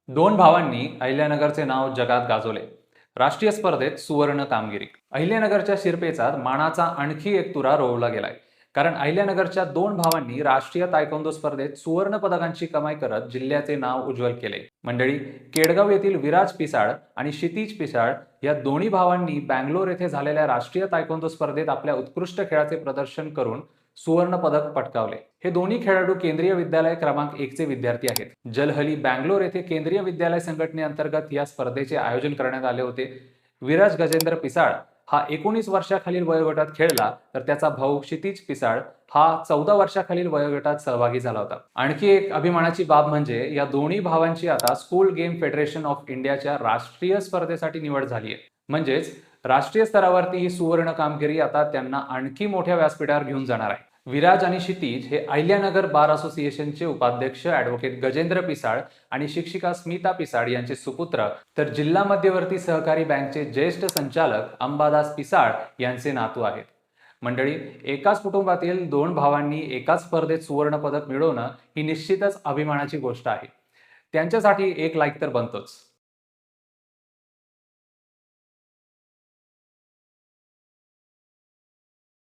दोन भावांनी अहिल्यानगरचे नाव जगात गाजवले. राष्ट्रीय स्पर्धेत सुवर्ण कामगिरी. अहिल्यानगरच्या शिरपेचात मानाचा आणखी एक तुरा रोवला गेलाय. कारण अहिल्यानगरच्या दोन भावांनी राष्ट्रीय तायकोंदो स्पर्धेत सुवर्ण पदकांची कमाई करत जिल्ह्याचे नाव उज्ज्वल केले. मंडळी, केडगाव येथील विराज पिसाळ आणि क्षितिज पिसाळ या दोन्ही भावांनी बँगलोर येथे झालेल्या राष्ट्रीय तायकोंदो स्पर्धेत आपल्या उत्कृष्ट खेळाचे प्रदर्शन करून सुवर्ण पदक पटकावले. हे दोन्ही खेळाडू केंद्रीय विद्यालय क्रमांक 1 चे विद्यार्थी आहेत. जलहली बँगलोर येथे केंद्रीय विद्यालय संघटनेअंतर्गत या स्पर्धेचे आयोजन करण्यात आले होते. विराज गजेंद्र पिसाळ हा 19 वर्षाखालील वयोगटात खेळला, तर त्याचा भाऊ क्षितिज पिसाळ हा 14 वर्षाखालील वयोगटात सहभागी झाला होता. आणखी एक अभिमानाची बाब म्हणजे या दोन्ही भावांची आता स्कूल गेम फेडरेशन ऑफ इंडियाच्या राष्ट्रीय स्पर्धेसाठी निवड झाली आहे. म्हणजेच राष्ट्रीय स्तरावरती ही सुवर्ण कामगिरी आता त्यांना आणखी मोठ्या व्यासपीठावर घेऊन जाणार आहे. विराज आणि क्षितिज हे अहिल्यानगर बार असोसिएशनचे उपाध्यक्ष ॲडव्होकेट गजेंद्र पिसाळ आणि शिक्षिका स्मिता पिसाळ यांचे सुपुत्र, तर जिल्हा मध्यवर्ती सहकारी बँकचे ज्येष्ठ संचालक अंबादास पिसाळ यांचे नातू आहेत. मंडळी, एकाच कुटुंबातील दोन भावांनी एकाच स्पर्धेत सुवर्ण पदक मिळवणं ही निश्चितच अभिमानाची गोष्ट आहे. त्यांच्यासाठी एक लाईक तर बनतोच.